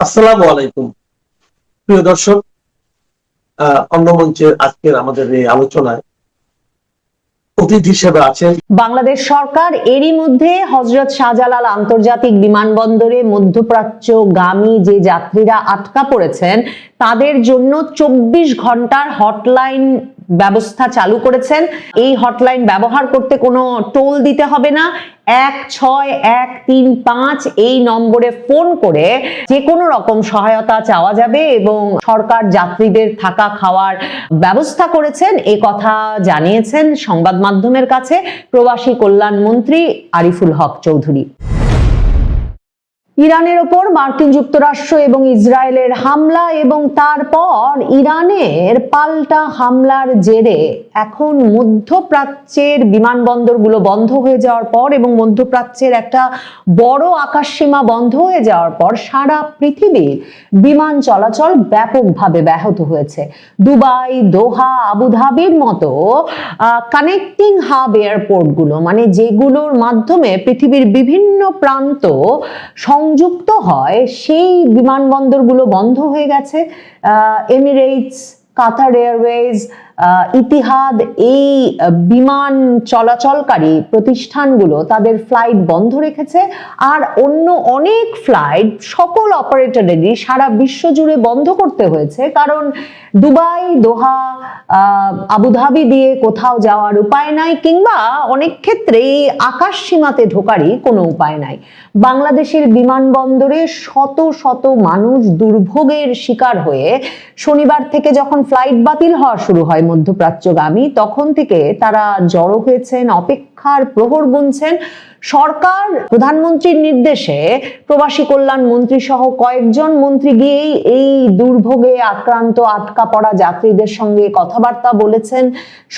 আসসালামু আলাইকুম প্রিয় দর্শক। অন্য মঞ্চের আজকের আমাদের এই আলোচনায় অতিথি হিসেবে আছেন বাংলাদেশ সরকার। এরই মধ্যে হযরত শাহজালাল আন্তর্জাতিক বিমানবন্দরে মধ্যপ্রাচ্যগামী যে যাত্রীরা আটকা পড়েছেন তাদের জন্য 24 ঘন্টার হটলাইন ব্যবস্থা চালু করেছেন। এই হটলাইন ব্যবহার করতে কোনো টোল দিতে হবে না। 16135 এই নম্বরে ফোন করে যে কোনো রকম সহায়তা চাওয়া যাবে এবং সরকার যাত্রীদের থাকা খাওয়ার ব্যবস্থা করেছেন এ কথা জানিয়েছেন সংবাদ মাধ্যমের কাছে প্রবাসী কল্যাণ মন্ত্রী আরিফুল হক চৌধুরী। ইরানের ওপর মার্কিন যুক্তরাষ্ট্র এবং ইসরায়েলের হামলা এবং তারপর ইরানের পাল্টা হামলার জেরে এখন মধ্যপ্রাচ্যের বিমানবন্দরগুলো বন্ধ হয়ে যাওয়ার পর এবং মধ্যপ্রাচ্যের একটা বড় আকাশসীমা বন্ধ হয়ে যাওয়ার পর সারা পৃথিবীর বিমান চলাচল ব্যাপকভাবে ব্যাহত হয়েছে। দুবাই, দোহা, আবুধাবির মতো কানেক্টিং হাব এয়ারপোর্টগুলো, মানে যেগুলোর মাধ্যমে পৃথিবীর বিভিন্ন প্রান্ত সংযুক্ত হয়, সেই বিমানবন্দরগুলো বন্ধ হয়ে গেছে। এমিরেটস, কাতার এয়ারওয়েজ, ইতিহাদ এই বিমান চলাচলকারী প্রতিষ্ঠানগুলো তাদের ফ্লাইট বন্ধ রেখেছে। আর অন্য অনেক ফ্লাইট সকল অপারেটরেরই সারা বিশ্ব জুড়ে বন্ধ করতে হয়েছে, কারণ দুবাই, দোহা, আবুধাবি দিয়ে কোথাও যাওয়ার উপায় নাই, কিংবা অনেক ক্ষেত্রে আকাশ সীমাতে ঢোকারই কোনো উপায় নাই। বাংলাদেশের বিমানবন্দরে শত শত মানুষ দুর্ভোগের শিকার হয়ে শনিবার থেকে যখন ফ্লাইট বাতিল হওয়া শুরু হয় মধ্যপ্রাচ্যগামী, তখন থেকে তারা জড়ো হয়েছেন, অপেক্ষার প্রহর গুনছেন। সরকার প্রধানমন্ত্রীর নির্দেশে প্রবাসী কল্যাণ মন্ত্রী সহ কয়েকজন মন্ত্রী গিয়েই এই দুর্ভোগে আক্রান্ত আটকা পড়া যাত্রীদের সঙ্গে কথাবার্তা বলেছেন।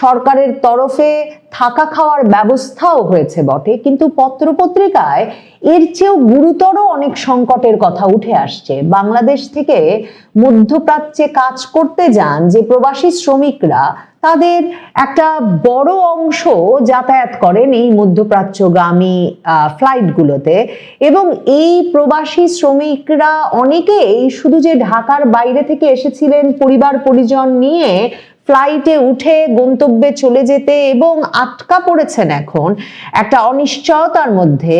সরকারের তরফে থাকা খাওয়ার ব্যবস্থাও হয়েছে বটে, কিন্তু পত্রপত্রিকায় এর চেয়েও গুরুতর অনেক সংকটের কথা উঠে আসছে। বাংলাদেশ থেকে মধ্যপ্রাচ্যে কাজ করতে যান যে প্রবাসী শ্রমিকরা, তাদের একটা বড় অংশ যাতায়াত করেন এই মধ্যপ্রাচ্যগামী ফ্লাইটগুলোতে, এবং এই প্রবাসী শ্রমিকরা অনেকেই শুধু যে ঢাকার বাইরে থেকে এসেছিলেন পরিবার পরিজন নিয়ে ফ্লাইটে উঠে গন্তব্যে চলে যেতে এবং আটকা পড়েছেন এখন একটা অনিশ্চয়তার মধ্যে,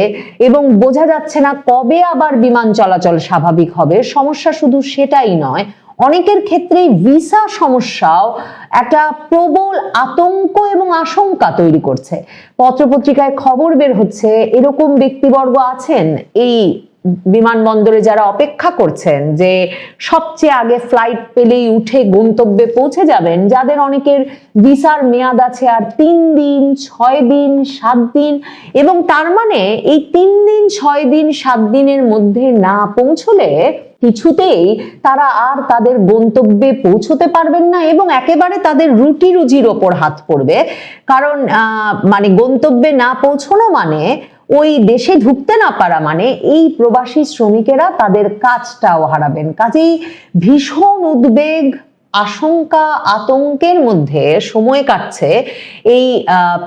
এবং বোঝা যাচ্ছে না কবে আবার বিমান চলাচল স্বাভাবিক হবে। সমস্যা শুধু সেটাই নয়, অনেকের ক্ষেত্রেই ভিসা সমস্যাও একটা প্রবল আতঙ্ক এবং আশঙ্কা তৈরি করছে। পত্রপত্রিকায় খবর বের হচ্ছে এরকম ব্যক্তিবর্গ আছেন এই বিমানবন্দরে যারা অপেক্ষা করছেন যে সবচেয়ে আগে ফ্লাইট পেলেই উঠে গন্তব্যে পৌঁছে যাবেন, যাদের অনেকের ভিসার মেয়াদ আছে আর 3 দিন, 6 দিন, 7 দিন, এবং তার মানে এই 3 দিন, 6 দিন, 7 দিনের মধ্যে না পৌঁছলে কিছুতেই তারা আর তাদের গন্তব্যে পৌঁছতে পারবেন না এবং একেবারে তাদের রুটি রুজির ওপর হাত পড়বে। কারণ মানে গন্তব্যে না পৌঁছানো মানে ওই দেশে ঢুকতে না পারা, মানে এই প্রবাসী শ্রমিকেরা তাদের কাজটাও হারাবেন। কাজেই ভীষণ উদ্বেগ, আশঙ্কা, আতঙ্কের মধ্যে সময় কাটছে এই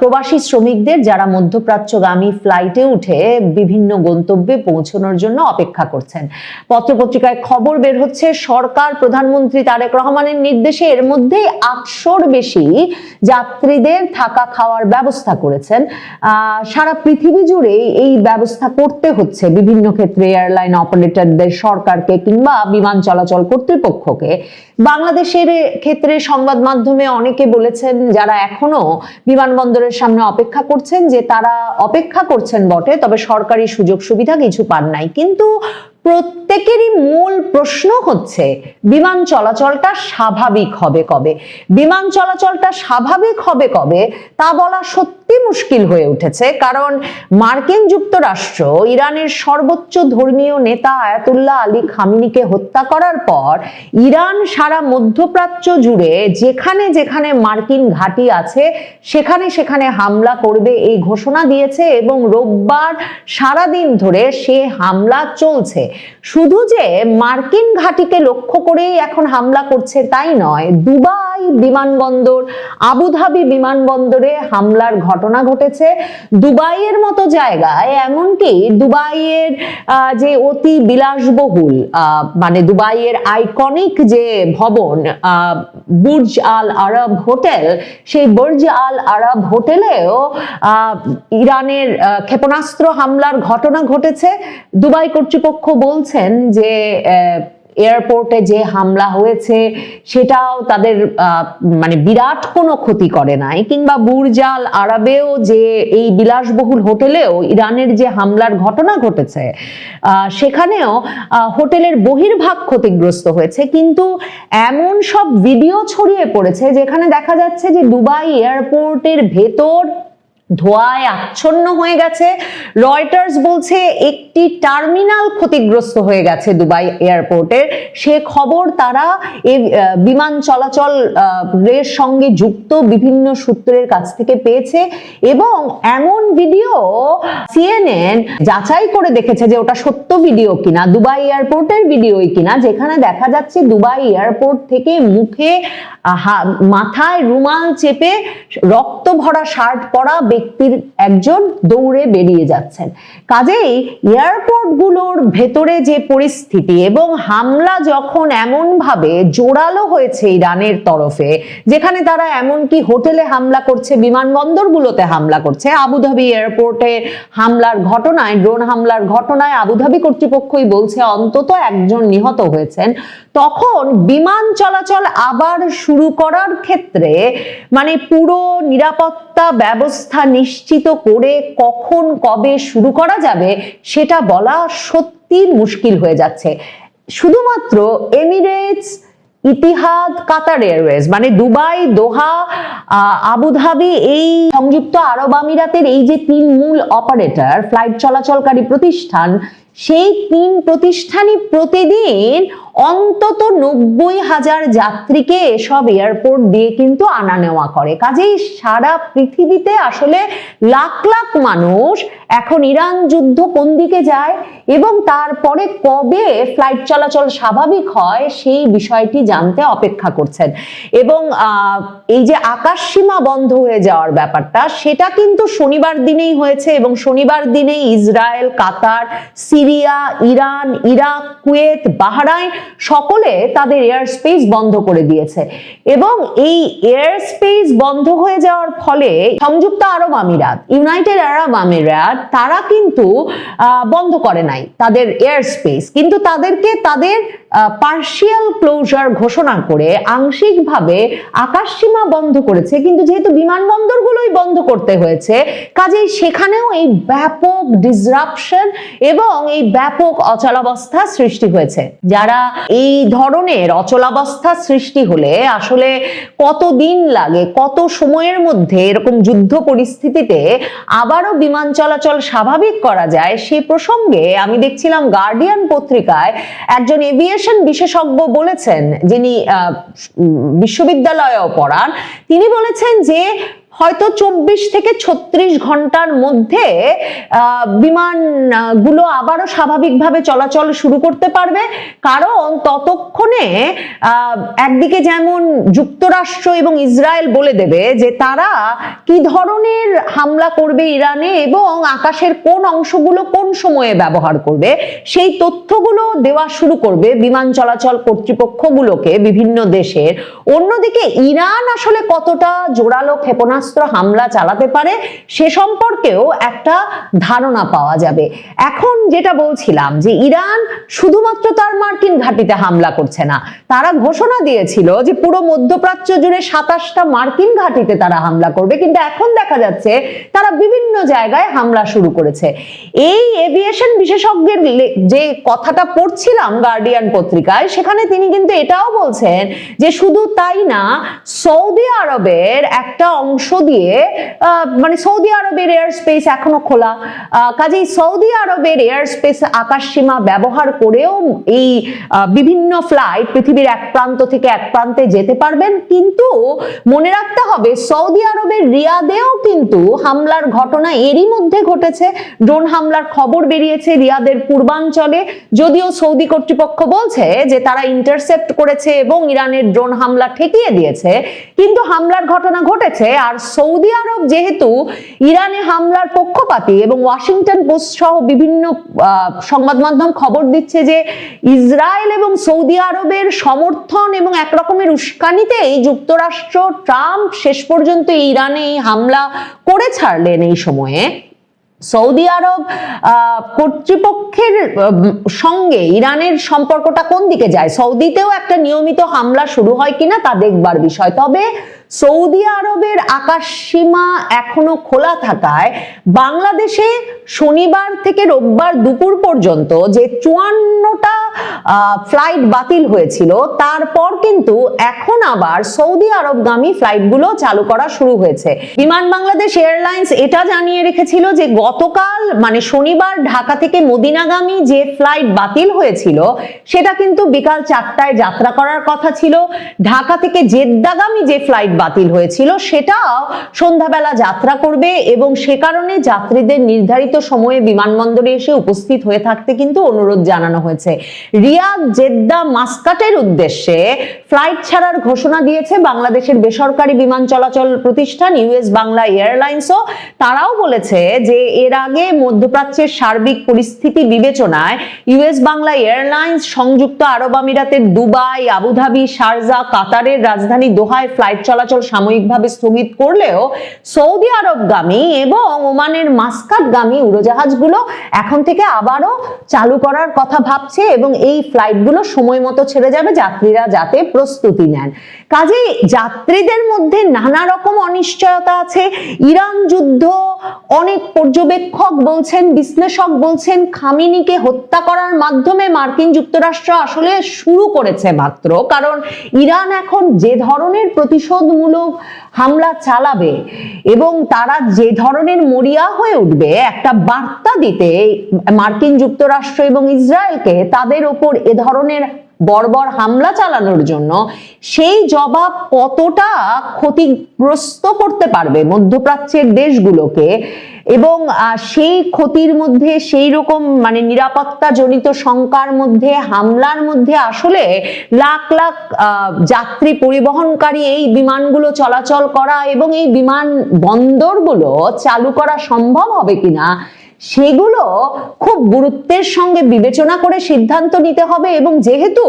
প্রবাসী শ্রমিকদের যারা মধ্যপ্রাচ্যগামী ফ্লাইটে উঠে বিভিন্ন গন্তব্যে পৌঁছানোর জন্য অপেক্ষা করছেন। পত্রপত্রিকায় খবর বের হচ্ছে সরকার প্রধানমন্ত্রী তারেক রহমানের নির্দেশে এর মধ্যে 800-র বেশি যাত্রীদের থাকা খাওয়ার ব্যবস্থা করেছেন। সারা পৃথিবী জুড়ে এই ব্যবস্থা করতে হচ্ছে বিভিন্ন ক্ষেত্রে এয়ারলাইন অপারেটরদের, সরকারকে কিংবা বিমান চলাচল কর্তৃপক্ষকে। বাংলাদেশের ক্ষেত্রে সংবাদ মাধ্যমে অনেকে বলেছেন যারা এখনো বিমানবন্দরের সামনে অপেক্ষা করছেন যে তারা অপেক্ষা করছেন বটে, তবে সরকারি সুযোগ সুবিধা কিছু পান নাই। কিন্তু প্রত্যেকেরই মূল প্রশ্ন হচ্ছে বিমান চলাচলটা স্বাভাবিক হবে কবে? বিমান চলাচলটা স্বাভাবিক হবে কবে তা বলা সত্যি মুশকিল হয়ে উঠেছে, কারণ মার্কিন যুক্তরাষ্ট্র ইরানের সর্বোচ্চ ধর্মীয় নেতা আয়াতুল্লাহ আলী খামেনিকে হত্যা করার পর ইরান সারা মধ্যপ্রাচ্য জুড়ে যেখানে যেখানে মার্কিন ঘাঁটি আছে সেখানে সেখানে হামলা করবে এই ঘোষণা দিয়েছে এবং রোববার সারাদিন ধরে সে হামলা চলছে। শুধু যে মার্কিন ঘাঁটিকে লক্ষ্য করেই এখন হামলা করছে তাই নয়, দুবাই বিমানবন্দর, আবুধাবি বিমানবন্দরে হামলার ঘটনা ঘটেছে। দুবাইয়ের মতো জায়গায়, এমনকি দুবাইয়ের যে অতি বিলাসবহুল মানে দুবাইয়ের আইকনিক যে ভবন বুর্জ আল আরব হোটেল, সেই বুর্জ আল আরব হোটেলেও ইরানের ক্ষেপণাস্ত্র হামলার ঘটনা ঘটেছে। দুবাই কর্তৃপক্ষ বলছেন যে এয়ারপোর্টে যে হামলা হয়েছে সেটাও তাদের মানে বিরাট কোনো ক্ষতি করে নাই, কিংবা বুর্জ আল আরবেও যে এই বিলাসবহুল হোটেলেও ইরানের যে হামলার ঘটনা ঘটেছে সেখানেও হোটেলের বহির্ভাগ ক্ষতিগ্রস্ত হয়েছে। কিন্তু এমন সব ভিডিও ছড়িয়ে পড়েছে যেখানে দেখা যাচ্ছে যে দুবাই এয়ারপোর্টের ভেতর ধোঁয়ায় আচ্ছন্ন হয়ে গেছে। রয়টার্স বলছে একটি টার্মিনাল ক্ষতিগ্রস্ত হয়ে গেছে দুবাই এয়ারপোর্টের, সে খবর তারা এই বিমান চলাচল এর সঙ্গে যুক্ত বিভিন্ন সূত্রের কাছ থেকে পেয়েছে। এবং এমন ভিডিও সিএনএন যাচাই করে দেখেছে যে ওটা সত্য ভিডিও কিনা, দুবাই এয়ারপোর্টের ভিডিওই কিনা, যেখানে দেখা যাচ্ছে দুবাই এয়ারপোর্ট থেকে মুখে মাথায় রুমাল চেপে রক্ত ভরা শার্ট পরা ব্যক্তির একজন দৌড়ে বেরিয়ে যাচ্ছেন। কাজেই এয়ারপোর্টগুলোর ভেতরে যে পরিস্থিতি এবং হামলা যখন এমন ভাবে জোরালো হয়েছে ইরানের তরফে, যেখানে তারা এমনকি হোটেলে হামলা করছে, বিমানবন্দরগুলোতে হামলা করছে। আবুধাবি এয়ারপোর্টে হামলার ঘটনায়, ড্রোন হামলার ঘটনায় আবুধাবি কর্তৃপক্ষই বলছে অন্তত একজন নিহত হয়েছেন। তখন বিমান চলাচল আবার শুরু করার ক্ষেত্রে মানে পুরো নিরাপত্তা ব্যবস্থা নিশ্চিত করে কখন কবে শুরু করা যাবে সেটা বলা সত্যি মুশকিল হয়ে যাচ্ছে। শুধুমাত্র এমিরেটস, ইতিহাদ, কাতার এয়ারওয়েজ মানে দুবাই, দোহা, আবুধাবি, এই সংযুক্ত আরব আমিরাতের এই যে তিন মূল অপারেটর ফ্লাইট চলাচলকারী প্রতিষ্ঠান, সেই তিন প্রতিষ্ঠানই প্রতিদিন অন্তত 90,000 যাত্রীকে এসব এয়ারপোর্ট দিয়ে কিন্তু আনা নেওয়া করে। কাজেই সারা পৃথিবীতে আসলে লাখ লাখ মানুষ এখন ইরান যুদ্ধ কোন দিকে যায় এবং তারপরে কবে ফ্লাইট চলাচল স্বাভাবিক হয় সেই বিষয়টি জানতে অপেক্ষা করছেন। এবং এই যে আকাশ সীমা বন্ধ হয়ে যাওয়ার ব্যাপারটা, সেটা কিন্তু শনিবার দিনেই হয়েছে এবং শনিবার দিনেই Israel, Qatar, Syria, Iran, Iraq, Kuwait, Bahrain সকলে তাদের এয়ার স্পেস বন্ধ করে দিয়েছে। এবং এই এয়ার স্পেস বন্ধ হয়ে যাওয়ার ফলে সংযুক্ত আরব আমিরাত, ইউনাইটেড আরব আমিরাত, তারা কিন্তু বন্ধ করে নাই তাদের এয়ার স্পেস, কিন্তু তাদেরকে তাদের পার্শিয়াল ক্লোজার ঘোষণা করে আংশিকভাবে আকাশসীমা বন্ধ করেছে। কিন্তু যেহেতু বিমানবন্দরগুলোই বন্ধ করতে হয়েছে, কাজেই সেখানেও এই ব্যাপক ডিসরাপশন এবং এই ব্যাপক অচলাবস্থা সৃষ্টি হয়েছে। যারা এই ধরনের অচলাবস্থা সৃষ্টি হলে আসলে কতদিন লাগে, কত সময়ের মধ্যে এরকম যুদ্ধ পরিস্থিতিতে আবারও বিমান চলাচল স্বাভাবিক করা যায়, সে প্রসঙ্গে আমি দেখছিলাম গার্ডিয়ান পত্রিকায় একজন এভিয়েশন বিশেষজ্ঞ বলেছেন, যিনি বিশ্ববিদ্যালয়েও পড়ান, তিনি বলেছেন যে হয়তো 24 থেকে 36 ঘন্টার মধ্যে বিমানগুলো আবারও স্বাভাবিকভাবে চলাচল শুরু করতে পারবে। কারণ ততক্ষণে একদিকে যেমন যুক্তরাষ্ট্র এবং ইসরায়েল বলে দেবে যে তারা কি ধরনের হামলা করবে ইরানে এবং আকাশের কোন অংশগুলো কোন সময়ে ব্যবহার করবে, সেই তথ্যগুলো দেওয়া শুরু করবে বিমান চলাচল কর্তৃপক্ষগুলোকে বিভিন্ন দেশের। অন্যদিকে ইরান আসলে কতটা জোরালো ক্ষেপণাস্ত্র হামলা চালাতে পারে সে সম্পর্কেও একটা ধারণা পাওয়া যাবে। এখন যেটা বলছিলাম যে ইরান শুধুমাত্র তার মার্কিন ঘাঁটিতে হামলা করছে না, তারা ঘোষণা দিয়েছিল যে পুরো মধ্যপ্রাচ্য জুড়ে 27টা মার্কিন ঘাঁটিতে তারা হামলা করবে, কিন্তু এখন দেখা যাচ্ছে তারা বিভিন্ন জায়গায় হামলা শুরু করেছে। এই এভিয়েশন বিশেষজ্ঞের যে কথাটা পড়ছিলাম গার্ডিয়ান পত্রিকায়, সেখানে তিনি কিন্তু এটাও বলছেন যে শুধু তাই না, সৌদি আরবের একটা অংশ দিয়ে মানে সৌদি আরবের এয়ার স্পেস এখনো খোলা, কাজেই সৌদি আরবের এয়ার স্পেস আকাশ সীমা ব্যবহার করেও এই বিভিন্ন ফ্লাইট পৃথিবীর এক প্রান্ত থেকে এক প্রান্তে যেতে পারবেন। কিন্তু মনে রাখতে হবে সৌদি আরবের রিয়াদেও কিন্তু হামলার ঘটনা এরই মধ্যে ঘটেছে। ড্রোন হামলার খবর বেরিয়েছে রিয়াদের পূর্বাঞ্চলে, যদিও সৌদি কর্তৃপক্ষ বলছে যে তারা ইন্টারসেপ্ট করেছে এবং ইরানের ড্রোন হামলা ঠেকিয়ে দিয়েছে, কিন্তু হামলার ঘটনা ঘটেছে। আর সৌদি আরব যেহেতু ইরানে হামলার পক্ষপাতী এবং ওয়াশিংটন পোস্ট সহ বিভিন্ন সংবাদ মাধ্যম খবর দিচ্ছে যে ইসরায়েল এবং সৌদি আরবের সমর্থন এবং একরকমের উস্কানিতেই যুক্তরাষ্ট্র ট্রাম্প শেষ পর্যন্ত ইরানে হামলা করে ছাড়লেন। এই সময়ে সৌদি আরব কর্তৃপক্ষের সঙ্গে ইরানের সম্পর্কটা কোন দিকে যায়, সৌদিতেও একটা নিয়মিত হামলা শুরু হয় কিনা তা দেখবার বিষয়। তবে সৌদি আরবের আকাশ সীমা এখনো খোলা থাকায় বাংলাদেশে শনিবার থেকে রোববার দুপুর পর্যন্ত যে 54টা ফ্লাইট বাতিল হয়েছিল, তারপর কিন্তু এখন আবার সৌদি আরবগামী ফ্লাইটগুলো চালু করা শুরু হয়েছে। বিমান বাংলাদেশ এয়ারলাইন্স এটা জানিয়ে রেখেছিল যে গতকাল মানে শনিবার ঢাকা থেকে মদিনাগামী যে ফ্লাইট বাতিল হয়েছিল সেটা কিন্তু বিকাল 4টায় যাত্রা করার কথা ছিল। ঢাকা থেকে জেদ্দাগামী যে ফ্লাইট বাতিল হয়েছিল সেটাও সন্ধ্যাবেলা যাত্রা করবে এবং সে কারণে যাত্রীদের নির্ধারিত সময়ে বিমানবন্দরে এসে উপস্থিত হয়ে থাকতে কিন্তু অনুরোধ জানানো হয়েছে। রিয়াদ, জেদ্দা, মাস্কাটের উদ্দেশ্যে ফ্লাইট ছাড়ার ঘোষণা দিয়েছে বাংলাদেশের বেসরকারি বিমান চলাচল প্রতিষ্ঠান ইউএস বাংলা এয়ারলাইন্সও। তারাও বলেছে যে এর আগে মধ্যপ্রাচ্যের সার্বিক পরিস্থিতি বিবেচনায় ইউএস বাংলা এয়ারলাইন্স সংযুক্ত আরব আমিরাতের দুবাই, আবুধাবি, শারজা, কাতারের রাজধানী দোহায় ফ্লাইট চলাচল সাময়িকভাবে স্থগিত করলেও সৌদি আরবগামী এবং ওমানের মাস্কাটগামী উড়োজাহাজগুলো এখন থেকে আবারও চালু করার কথা ভাবছে এবং এই ফ্লাইটগুলো সময় মতো ছেড়ে যাবে, যাত্রীরা যাতে প্রস্তুতি নেন। কাজেই যাত্রীদের মধ্যে নানা রকম অনিশ্চয়তা আছে। ইরান যুদ্ধ, অনেক পর্যবেক্ষক বলছেন, বিশ্লেষক বলছেন খামেনিকে হত্যা করার মাধ্যমে মার্কিন যুক্তরাষ্ট্র আসলে শুরু করেছে মাত্র, কারণ ইরান এখন যে ধরনের প্রতিশোধমূলক হামলা চালাবে এবং তারা যে ধরনের মরিয়া হয়ে উঠবে একটা বার্তা দিতে মার্কিন যুক্তরাষ্ট্র এবং ইসরায়েলকে তাদের ওপর এ ধরনের বর্বর হামলা চালানোর জন্য, সেই জবাব কতটা ক্ষতিগ্রস্ত করতে পারবে মধ্যপ্রাচ্যের দেশগুলোকে এবং সেই ক্ষতির মধ্যে সেই রকম মানে নিরাপত্তা জনিত শঙ্কার মধ্যে, হামলার মধ্যে আসলে লাখ লাখ যাত্রী পরিবহনকারী এই বিমানগুলো চলাচল করা এবং এই বিমান বন্দরগুলো চালু করা সম্ভব হবে কিনা সেগুলো খুব গুরুত্বের সঙ্গে বিবেচনা করে সিদ্ধান্ত নিতে হবে। এবং যেহেতু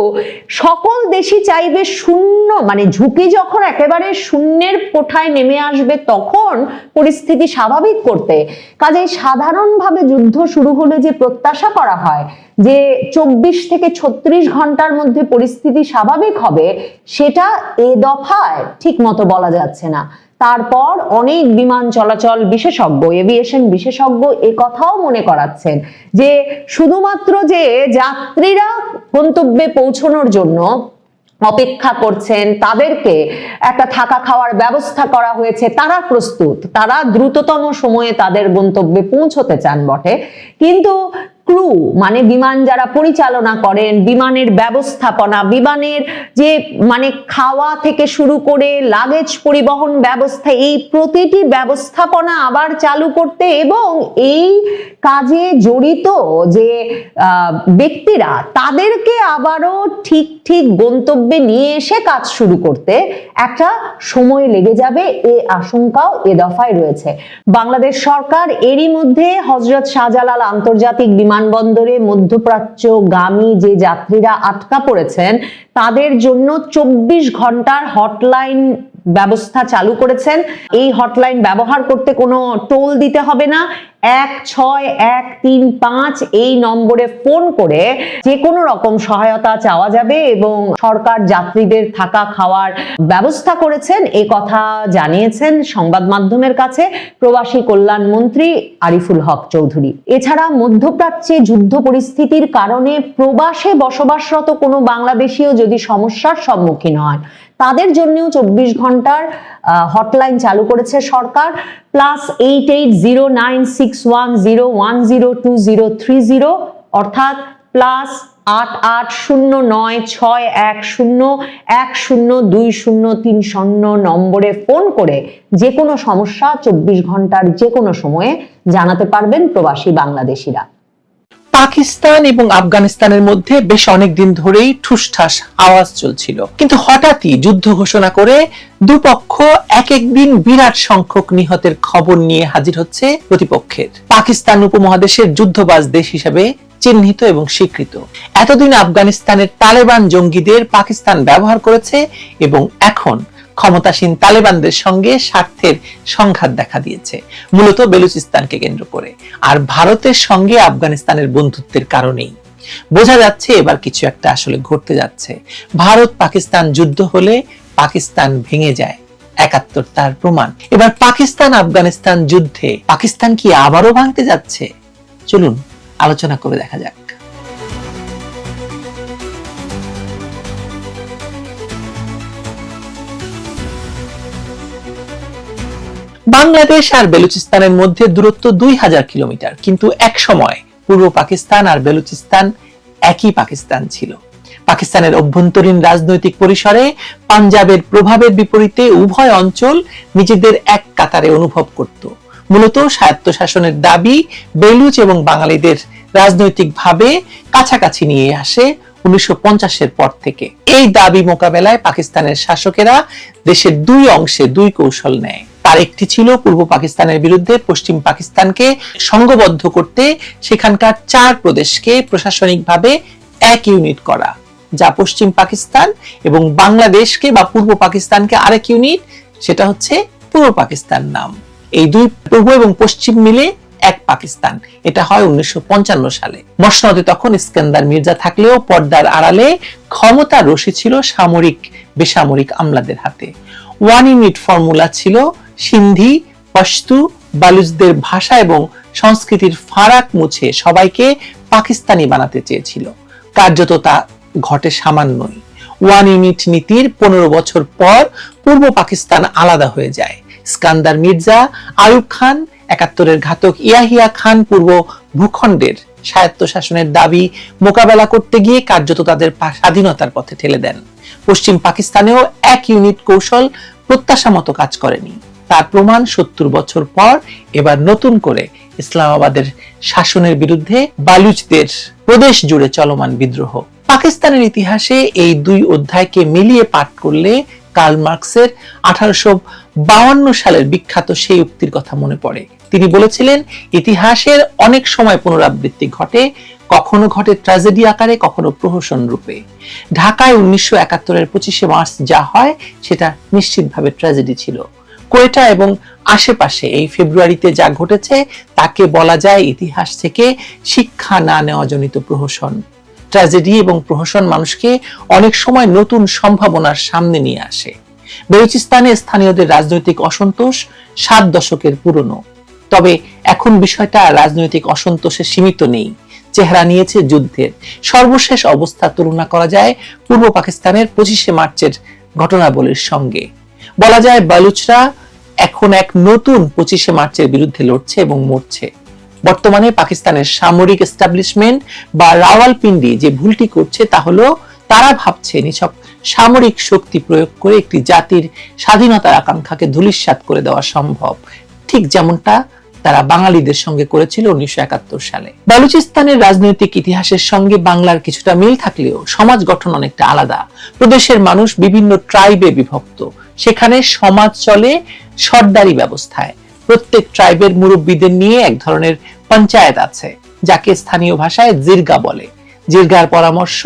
সকল দেশই চাইবে শূন্য মানে ঝুঁকি যখন একেবারে শূন্যের কোঠায় নেমে আসবে তখন পরিস্থিতি স্বাভাবিক করতে, কাজেই সাধারণভাবে যুদ্ধ শুরু হলে যে প্রত্যাশা করা হয় যে 24 থেকে 36 ঘন্টার মধ্যে পরিস্থিতি স্বাভাবিক হবে, সেটা এ দফায় ঠিক মতো বলা যাচ্ছে না। তারপর অনেক বিমান চলাচল বিশেষজ্ঞ, এভিয়েশন বিশেষজ্ঞ এ কথাও মনে করাচ্ছেন যে শুধুমাত্র যে যাত্রীরা গন্তব্যে পৌঁছানোর জন্য অপেক্ষা করছেন, তাদেরকে একটা থাকা খাওয়ার ব্যবস্থা করা হয়েছে, তারা প্রস্তুত, তারা দ্রুততম সময়ে তাদের গন্তব্যে পৌঁছতে চান বটে, কিন্তু ক্রু মানে বিমান যারা পরিচালনা করেন, বিমানের ব্যবস্থাপনা, বিমানের যে মানে খাওয়া থেকে শুরু করে লাগেজ পরিবহন ব্যবস্থা, এই প্রতিটি ব্যবস্থাপনা আবার চালু করতে এবং এই কাজে জড়িত যে ব্যক্তিরা তাদেরকে আবারও ঠিক ঠিক গন্তব্যে নিয়ে এসে কাজ শুরু করতে একটা সময় লেগে যাবে, এ আশঙ্কাও এ দফায় রয়েছে। বাংলাদেশ সরকার এরই মধ্যে হযরত শাহজালাল আন্তর্জাতিক বিমানবন্দরে মধ্যপ্রাচ্যগামী যে যাত্রীরা আটকা পড়েছেন তাদের জন্য 24 ঘন্টার হটলাইন ব্যবস্থা চালু করেছেন। এই হটলাইন ব্যবহার করতে কোনো টোল দিতে হবে না। 16135 এই নম্বরে ফোন করে যে কোনো রকম সহায়তা চাওয়া যাবে এবং সরকার যাত্রীদের থাকা খাওয়ার ব্যবস্থা করেছেন, এ কথা জানিয়েছেন সংবাদ মাধ্যমের কাছে প্রবাসী কল্যাণ মন্ত্রী আরিফুল হক চৌধুরী। এছাড়া মধ্যপ্রাচ্যে যুদ্ধ পরিস্থিতির কারণে প্রবাসে বসবাসরত কোনো বাংলাদেশীও যদি সমস্যার সম্মুখীন হয় তাদের জন্যও 24 ঘন্টার হটলাইন চালু করেছে সরকার, +880961010230 অর্থাৎ +880961010203 নম্বরে ফোন করে যে কোনো সমস্যা 24 ঘন্টার যে কোনো সময়ে জানাতে পারবেন প্রবাসী বাংলাদেশিরা। পাকিস্তান এবং আফগানিস্তানের মধ্যে বেশ অনেকদিন ধরেই ঠুসঠাস আওয়াজ চলছিল, কিন্তু হঠাৎই যুদ্ধ ঘোষণা করে দুপক্ষ এক একদিন বিরাট সংখ্যক নিহতের খবর নিয়ে হাজির হচ্ছে প্রতিপক্ষের। পাকিস্তান উপমহাদেশের যুদ্ধবাজ দেশ হিসেবে চিহ্নিত এবং স্বীকৃত। এতদিন আফগানিস্তানের তালেবান জঙ্গিদের পাকিস্তান ব্যবহার করেছে এবং এখন ক্ষমতাসীন তালেবানদের সঙ্গে স্বার্থের সংঘাত দেখা দিয়েছে, মূলত বেলুচিস্তানকে কেন্দ্র করে। আর ভারতের সঙ্গে আফগানিস্তানের বন্ধুত্বের কারণেই বোঝা যাচ্ছে এবার কিছু একটা আসলে ঘটতে যাচ্ছে। ভারত পাকিস্তান যুদ্ধ হলে পাকিস্তান ভেঙে যায়, ৭১ তার প্রমাণ। এবার পাকিস্তান আফগানিস্তান যুদ্ধে পাকিস্তান কি আবারও ভাঙতে যাচ্ছে? চলুন আলোচনা করে দেখা যাক। বাংলাদেশ আর বেলুচিস্তানের মধ্যে দূরত্ব ২০০০ কিলোমিটার, কিন্তু এক সময় পূর্ব পাকিস্তান আর বেলুচিস্তান একই পাকিস্তান ছিল। পাকিস্তানের অভ্যন্তরীণ রাজনৈতিক পরিসরে পাঞ্জাবের প্রভাবের বিপরীতে উভয় অঞ্চল নিজেদের এক কাতারে অনুভব করত। মূলত স্বায়ত্তশাসনের দাবি বেলুচ এবং বাঙালিদের রাজনৈতিকভাবে কাছাকাছি নিয়ে আসে ১৯৫০-এর পর থেকে। এই দাবি মোকাবেলায় পাকিস্তানের শাসকেরা দেশের দুই অংশে দুই কৌশল নেয়। তার একটি ছিল পূর্ব পাকিস্তানের বিরুদ্ধে পশ্চিম পাকিস্তানকে সংঘবদ্ধ করতে সেখানকার ৪ প্রদেশকে প্রশাসনিকভাবে এক ইউনিট করা, যা পশ্চিম পাকিস্তান, এবং বাংলাদেশকে বা পূর্ব পাকিস্তানকে আরেক ইউনিট, সেটা হচ্ছে পূর্ব পাকিস্তান নাম। এই দুই পূর্ব এবং পশ্চিম মিলে এক পাকিস্তান। এটা হয় ১৯৫৫ সালে। মসনদে তখন ইস্কান্দার মির্জা থাকলেও পর্দার আড়ালে ক্ষমতার রশি ছিল সামরিক বেসামরিক আমলাদের হাতে। ওয়ান ইউনিট ফর্মুলা ছিল সিন্ধি, পশতু, বালুচদের ভাষা এবং সংস্কৃতির ফারাক মুছে সবাইকে পাকিস্তানি বানাতে চেয়েছিল। কার্যত তা ঘটে সামান্যই। ওয়ান ইউনিট নীতির ১৫ বছর পর পূর্ব পাকিস্তান আলাদা হয়ে যায়। ইস্কান্দার মির্জা, আইয়ুব খান, ৭১-এর ঘাতক ইয়াহিয়া খান পূর্ব ভূখণ্ডের স্বায়ত্তশাসনের দাবি মোকাবেলা করতে গিয়ে কার্যত তাদের স্বাধীনতার পথে ঠেলে দেন। পশ্চিম পাকিস্তানেও এক ইউনিট কৌশল প্রত্যাশা মতো কাজ করেনি। তার প্রমাণ ৭০ বছর পর এবার নতুন করে ইসলামাবাদের শাসনের বিরুদ্ধে বালুচদের প্রদেশ জুড়ে চলমান বিদ্রোহ। পাকিস্তানের ইতিহাসে এই দুই অধ্যায়কে মিলিয়ে পাঠ করলে কার্ল মার্কসের ১৮৫২ সালের বিখ্যাত সেই উক্তির কথা মনে পড়ে। তিনি বলেছিলেন, ইতিহাসের অনেক সময় পুনরাবৃত্তি ঘটে, কখনো ঘটে ট্র্যাজেডি আকারে, কখনো প্রহসন রূপে। ঢাকায় ১৯৭১-এর ২৫শে মার্চ যা হয় সেটা নিশ্চিতভাবে ট্র্যাজেডি ছিল। কোয়েটা এবং আশেপাশে এই ফেব্রুয়ারিতে যা ঘটেছে তাকে বলা যায় ইতিহাস থেকে শিক্ষা না নেওয়া জনিত প্রহসন। ট্র্যাজেডি এবং প্রহসন মানুষকে অনেক সময় নতুন সম্ভাবনার সামনে নিয়ে আসে। বেলুচিস্তানে স্থানীয়দের রাজনৈতিক অসন্তোষ ৭ দশকের পুরনো, তবে এখন বিষয়টা রাজনৈতিক অসন্তোষে সীমিত নেই, চেহারা নিয়েছে যুদ্ধের। সর্বশেষ অবস্থা তুলনা করা যায় পূর্ব পাকিস্তানের ২৫শে মার্চের ঘটনাবলীর সঙ্গে। বলা যায় বালুচরা এখন এক নতুন ২৫শে মার্চের বিরুদ্ধে লড়ছে এবং মরছে। বর্তমানে পাকিস্তানের সামরিক এস্টাবলিশমেন্ট বা রাওয়ালপিন্ডি যে ভুলটি করছে তা হলো তারা ভাবছে নিছক সামরিক শক্তি প্রয়োগ করে একটি জাতির স্বাধীনতার আকাঙ্ক্ষাকে ধূলিসাৎ করে দেওয়া সম্ভব, ঠিক যেমনটা তারা বাঙালিদের সঙ্গে করেছিল ১৯৭১ সালে। বালুচিস্তানের রাজনৈতিক ইতিহাসের সঙ্গে বাংলার কিছুটা মিল থাকলেও সমাজ গঠন অনেকটা আলাদা। প্রদেশের মানুষ বিভিন্ন ট্রাইবে বিভক্ত। সেখানে সমাজ চলে সর্দারি ব্যবস্থায়। প্রত্যেক ট্রাইবের মুরব্বীদের নিয়ে এক ধরনের পঞ্চায়েত আছে, যাকে স্থানীয় ভাষায় জিরগা বলে। জিরগার পরামর্শ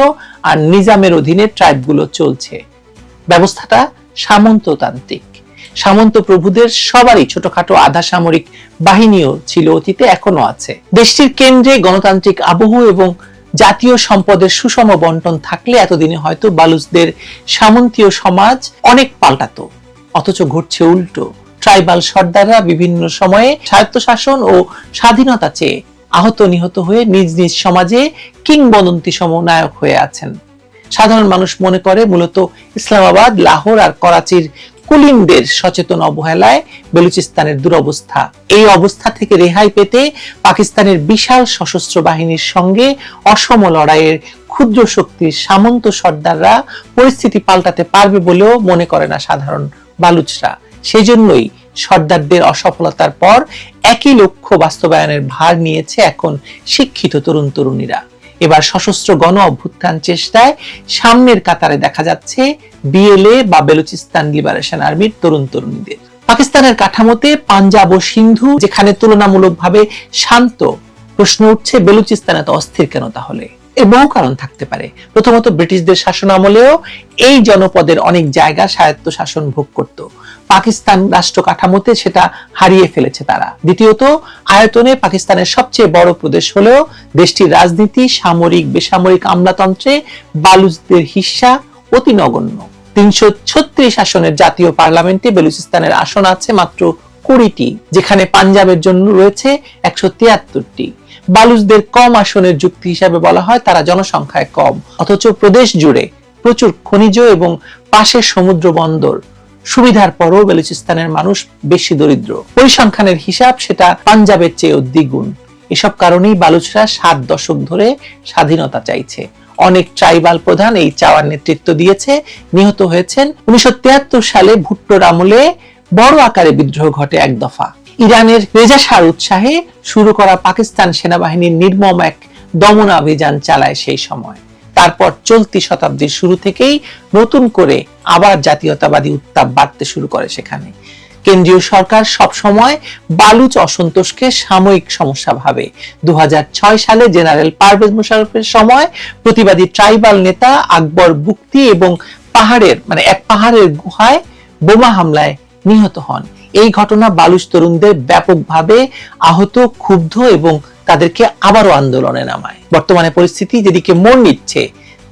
আর নিজামের অধীনে ট্রাইবগুলো চলছে। ব্যবস্থাটা সামন্ততান্ত্রিক। সামন্ত প্রভুদের সবারই ছোটখাটো আধা সামরিক বাহিনীও ছিল অতীতে, এখনো আছে। দেশটির কেন্দ্রে গণতান্ত্রিক আবহ এবং জাতীয় সম্পদের সুষম বন্টন থাকলে এতদিনে হয়তো বালুচদের সামন্তীয় সমাজ অনেক পাল্টাতো। অথচ ঘটছে উল্টো। ট্রাইবাল সর্দাররা বিভিন্ন সময়ে স্বায়ত্তশাসন ও স্বাধীনতা চেয়ে আহত নিহত হয়ে নিজ নিজ সমাজে কিংবদন্তি সমনায়ক হয়ে আছেন। সাধারণ মানুষ মনে করে মূলত ইসলামাবাদ, লাহোর আর করাচির কুলিনদের সচেতন অবহেলায় বেলুচিস্তানের দুরবস্থা। এই অবস্থা থেকে রেহাই পেতে পাকিস্তানের বিশাল সশস্ত্র বাহিনীর সঙ্গে অসম লড়াইয়ের ক্ষুদ্র শক্তির সামন্ত সর্দাররা পরিস্থিতি পাল্টাতে পারবে বলেও মনে করে না সাধারণ বালুচরা। সেজন্যই সর্দারদের অসফলতার পর একই লক্ষ্য বাস্তবায়নের ভার নিয়েছে এখন শিক্ষিত তরুণ তরুণীরা। এবার সশস্ত্র গণ অভ্যুত্থান চেষ্টায় সামনের কাতারে দেখা যাচ্ছে বিএলএ বা বেলুচিস্তান লিবারেশন আর্মির তরুণ তরুণীদের। পাকিস্তানের কাঠামোতে পাঞ্জাব ও সিন্ধু যেখানে তুলনামূলকভাবে শান্ত, প্রশ্ন উঠছে বেলুচিস্তানে তো অস্থির কেন তাহলে? এর বহু কারণ থাকতে পারে। প্রথমত, ব্রিটিশদের শাসন আমলেও এই জনপদের অনেক জায়গা স্বায়ত্ত শাসন ভোগ করত, পাকিস্তান রাষ্ট্র কাঠামোতে সেটা হারিয়ে ফেলেছে তারা। দ্বিতীয়ত, আয়তনে পাকিস্তানের সবচেয়ে বড় প্রদেশ হলেও দেশটির রাজনীতি, সামরিক বেসামরিক আমলাতন্ত্রে বালুচদের হিস্সা অতি নগণ্য। 336 আসনের জাতীয় পার্লামেন্টে বেলুচিস্তানের আসন আছে মাত্র 20টি, যেখানে পাঞ্জাবের জন্য রয়েছে 173টি। বালুচদের কম আসনের যুক্তি হিসাবে বলা হয় তারা জনসংখ্যায় কম, অথচ প্রদেশ জুড়ে প্রচুর খনিজ এবং পাশে সমুদ্র বন্দর সুবিধার পরও বেলুচিস্তানের মানুষ বেশি দরিদ্র। পরিসংখ্যানের হিসাব সেটা পাঞ্জাবের চেয়েও দ্বিগুণ। এসব কারণেই বালুচরা 7 দশক ধরে স্বাধীনতা চাইছে। অনেক ট্রাইবাল প্রধান এই চাওয়ার নেতৃত্ব দিয়েছে, নিহত হয়েছেন। 1973 সালে ভুট্টোর আমলে বড় আকারে বিদ্রোহ ঘটে এক দফা। ইরানের রেজা শাহর উৎসাহে শুরু করা পাকিস্তান সেনাবাহিনীর নির্মম এক দমনাভিযান চালায় সেই সময়। তারপর চলতি শতাব্দীর শুরু থেকেই নতুন করে আবার জাতীয়তাবাদী উত্তাপ বাড়তে শুরু করে সেখানে। কেন্দ্রীয় সরকার সব সময় বালুচ অসন্তোষকে সাময়িক সমস্যা ভাবে। 2006 সালে জেনারেল পারভেজ মুশাররফের সময় প্রতিবাদী ট্রাইবাল নেতা আকবর বুকতি এবং এক পাহাড়ের গুহায় বোমা হামলায় নিহত হন। এই ঘটনা বালুচ তরুণদের ব্যাপকভাবে আহত, ক্ষুব্ধ এবং তাদেরকে আবারও আন্দোলনে নামায়। বর্তমানে পরিস্থিতি যেদিকে মোড় নিচ্ছে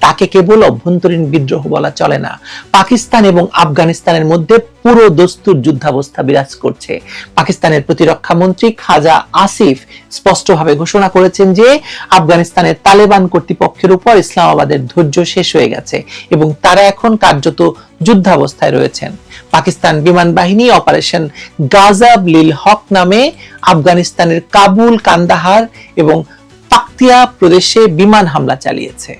তাকে কেবল অভ্যন্তরীণ বিদ্রোহ বলা চলে না। পাকিস্তান এবং আফগানিস্তানের মধ্যে পুরো দস্তুর যুদ্ধাবস্থা বিরাজ করছে। পাকিস্তানের প্রতিরক্ষা মন্ত্রী খাজা আসিফ স্পষ্টভাবে ঘোষণা করেছেন যে আফগানিস্তানের তালেবান কর্তৃপক্ষের উপর ইসলামাবাদের ধৈর্য শেষ হয়ে গেছে এবং তারা এখন কার্যত যুদ্ধাবস্থায় রয়েছেন। পাকিস্তান বিমান বাহিনী অপারেশন গাজাব লিল হক নামে আফগানিস্তানের কাবুল, কান্দাহার এবং পাকতিয়া প্রদেশে বিমান হামলা চালিয়েছে।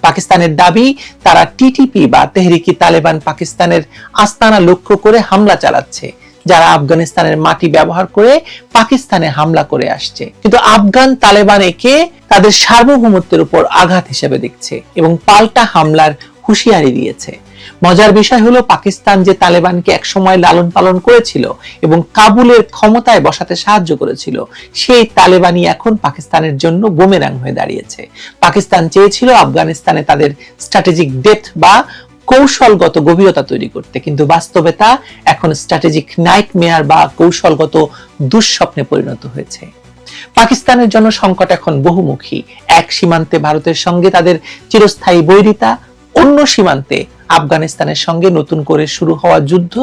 পাকিস্তানের দাবি তারা টিটিপি বা তেহরিকি তালেবান পাকিস্তানের আস্তানা লক্ষ্য করে হামলা চালাচ্ছে, যারা আফগানিস্তানের মাটি ব্যবহার করে পাকিস্তানে হামলা করে আসছে। কিন্তু আফগান তালেবান একে তাদের সার্বভৌমত্বের উপর আঘাত হিসেবে দেখছে এবং পাল্টা হামলার হুঁশিয়ারি দিয়েছে। মজার বিষয় হলো পাকিস্তান যে তালেবানকে একসময় লালন পালন করেছিল এবং কাবুলের ক্ষমতায় বসাতে সাহায্য করেছিল, সেই তালেবানই এখন পাকিস্তানের জন্য বুমেরাং হয়ে দাঁড়িয়েছে। পাকিস্তান চেয়েছিল আফগানিস্তানে তাদের স্ট্র্যাটেজিক ডেপথ বা কৌশলগত গভীরতা তৈরি করতে, কিন্তু বাস্তবে তা এখন স্ট্র্যাটেজিক নাইটমেয়ার বা কৌশলগত দুঃস্বপ্নে পরিণত হয়েছে। পাকিস্তানের জন্য সংকট এখন বহুমুখী। এক সীমান্তে ভারতের সঙ্গে তাদের চিরস্থায়ী বৈরিতা, অন্য সীমান্তে আফগানিস্তানের সঙ্গে নতুন করে শুরু হওয়া যুদ্ধ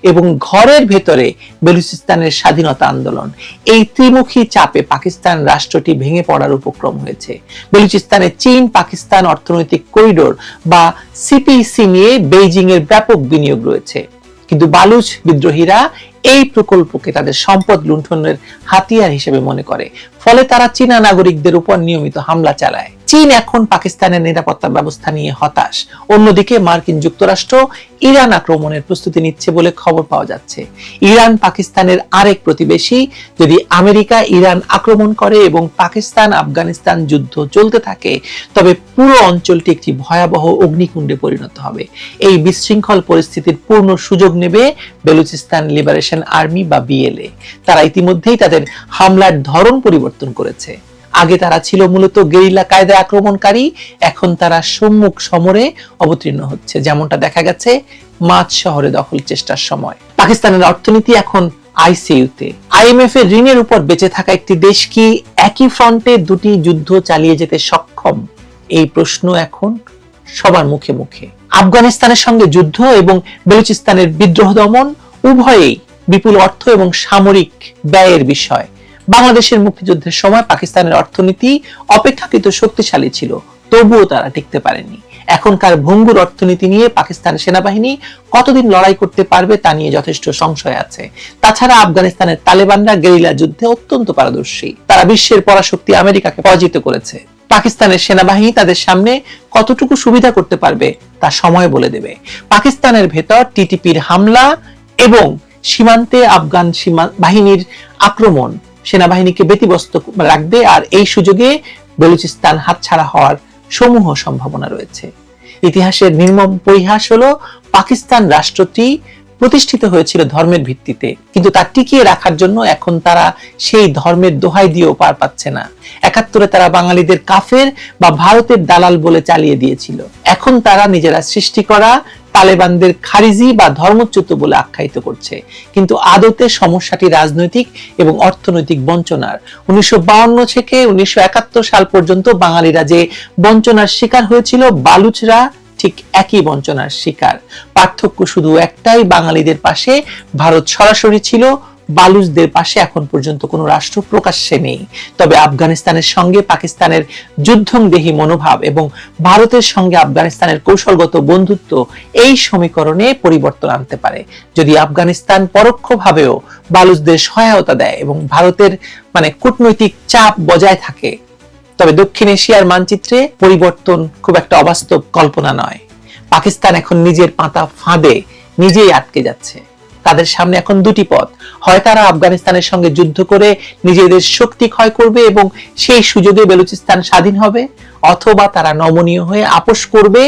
এবং ঘরের ভেতরে বেলুচিস্তানের স্বাধীনতা আন্দোলন। এই ত্রিমুখী চাপে পাকিস্তান রাষ্ট্রটি ভেঙে পড়ার উপক্রম হয়েছে। বেলুচিস্তানে চীন পাকিস্তান অর্থনৈতিক করিডোর বা সিপিসি নিয়ে বেইজিং এর ব্যাপক বিনিয়োগ রয়েছে, কিন্তু বালুচ বিদ্রোহীরা এই প্রকল্পকে তাদের সম্পদ লুণ্ঠনের হাতিয়ার হিসেবে মনে করে। ফলে তারা চীনা নাগরিকদের উপর নিয়মিত হামলা চালায়। চীন এখন পাকিস্তানের নিরাপত্তা ব্যবস্থা নিয়ে হতাশ। অন্যদিকে মার্কিন যুক্তরাষ্ট্র ইরান আক্রমণের প্রস্তুতি নিচ্ছে বলে খবর পাওয়া যাচ্ছে। ইরান পাকিস্তানের আরেক প্রতিবেশী। যদি আমেরিকা ইরান আক্রমণ করে এবং পাকিস্তান আফগানিস্তান যুদ্ধ চলতে থাকে, তবে পুরো অঞ্চলটি একটি ভয়াবহ অগ্নিকুণ্ডে পরিণত হবে। এই বিশৃঙ্খল পরিস্থিতির পূর্ণ সুযোগ নেবে বেলুচিস্তান লিবারেশন আর্মি বা বিএলএ। তারা ইতিমধ্যেই তাদের হামলার ধরন পরিবর্তন করেছে। আগে তারা ছিল মূলত গেরিলা কায়দায় আক্রমণকারী, এখন তারা সম্মুখ সমরে অবতীর্ণ হচ্ছে, যেমনটা দেখা গেছে মাঝ শহরে দখল চেষ্টার সময়। পাকিস্তানের অর্থনীতি এখন আইসিইউতে। আইএমএফ এর ঋণের উপর বেঁচে থাকা একটি দেশ কি একই ফ্রন্টে দুটি যুদ্ধ চালিয়ে যেতে সক্ষম? এই প্রশ্ন এখন সবার মুখে মুখে। আফগানিস্তানের সঙ্গে যুদ্ধ এবং বেলুচিস্তানের বিদ্রোহ দমন উভয়েই বিপুল অর্থ এবং সামরিক ব্যয়ের বিষয়। বাংলাদেশের মুক্তিযুদ্ধের সময় পাকিস্তানের অর্থনীতি অপেক্ষাকৃত শক্তিশালী ছিল, তবুও তারা টিকতে পারেনি। এখনকার ভঙ্গুর অর্থনীতি নিয়ে পাকিস্তান সেনাবাহিনী কতদিন লড়াই করতে পারবে তা নিয়ে যথেষ্ট সংশয় আছে। তাছাড়া আফগানিস্তানের তালেবানরা গেরিলা যুদ্ধে অত্যন্ত পারদর্শী, তারা বিশ্বের পরাশক্তি আমেরিকাকে পরাজিত করেছে। পাকিস্তানের সেনাবাহিনী তাদের সামনে কতটুকু সুবিধা করতে পারবে তা সময় বলে দেবে। পাকিস্তানের ভেতর টিটিপির হামলা এবং সীমান্তে আফগান বাহিনীর আক্রমণ সেনাবাহিনীকে ব্যতিব্যস্ত রাখবে, আর এই সুযোগে বেলুচিস্তান হাতছাড়া হওয়ার সমূহ সম্ভাবনা রয়েছে। ইতিহাসের নির্মম পরিহাস হলো পাকিস্তান রাষ্ট্রটি প্রতিষ্ঠিত হয়েছিল ধর্মের ভিত্তিতে, কিন্তু তা টিকিয়ে রাখার জন্য এখন তারা সেই ধর্মের দোহাই দিয়েও পার পাচ্ছে না। ৭১ তারা বাঙালিদের কাফের বা ভারতের দালাল বলে চালিয়ে দিয়েছিল, এখন তারা নিজেরা সৃষ্টি করা তালেবানদের খারিজি বা ধর্মচ্যুত বলে আখ্যায়িত করছে। কিন্তু আদতে সমস্যাটি রাজনৈতিক এবং অর্থনৈতিক বঞ্চনার। ১৯৫২ থেকে ১৯৭১ সাল পর্যন্ত বাঙালিরা যে বঞ্চনার শিকার হয়েছিল, বালুচরা ঠিক একই বঞ্চনার শিকার। পার্থক্য শুধু একটাই, বাঙালিদের পাশে ভারত সরাসরি ছিল, বালুচদের পাশে এখন পর্যন্ত কোনো রাষ্ট্র প্রকাশ্যে নেই। তবে আফগানিস্তানের সঙ্গে পাকিস্তানের যুদ্ধংদেহী মনোভাব এবং ভারতের সঙ্গে আফগানিস্তানের কৌশলগত বন্ধুত্ব এই সমীকরণে পরিবর্তন আনতে পারে। যদি আফগানিস্তান পরোক্ষভাবেও বালুচদের সহায়তা দেয় এবং ভারতের কূটনৈতিক চাপ বজায় থাকে, তবে দক্ষিণ এশিয়ার মানচিত্রে পরিবর্তন খুব একটা অবাস্তব কল্পনা নয়। পাকিস্তান এখন নিজের পাতা ফাঁদে নিজেই আটকে যাচ্ছে। তাদের সামনে এখন দুটি পথ, হয় তারা আফগানিস্তানের সঙ্গে যুদ্ধ করে নিজেদের শক্তি ক্ষয় করবে এবং সেই সুযোগে বেলুচিস্তান স্বাধীন হবে, অথবা তারা নমনীয় হয়ে আপোষ করবে,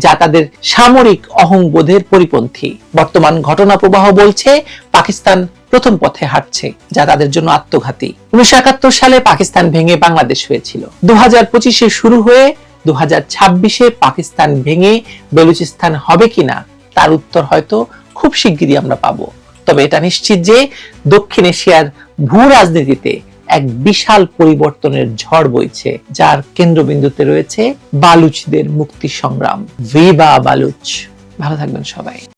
যা তাদের সামরিক অহংবোধের পরিপন্থী। বর্তমান ঘটনা প্রবাহ বলছে পাকিস্তান প্রথম পথে হাঁটছে, যা তাদের জন্য আত্মঘাতী। ১৯৭১ সালে পাকিস্তান ভেঙে বাংলাদেশ হয়েছিল। ২০২৫-এ শুরু হয়ে ২০২৬-এ পাকিস্তান ভেঙে বেলুচিস্তান হবে কিনা তার উত্তর হয়তো খুব শিগগিরই আমরা পাবো। তবে এটা নিশ্চিত যে দক্ষিণ এশিয়ার ভূ রাজনীতিতে এক বিশাল পরিবর্তনের ঝড় বইছে, যার কেন্দ্রবিন্দুতে রয়েছে বালুচদের মুক্তি সংগ্রাম। ভিভা বালুচ। ভালো থাকবেন সবাই।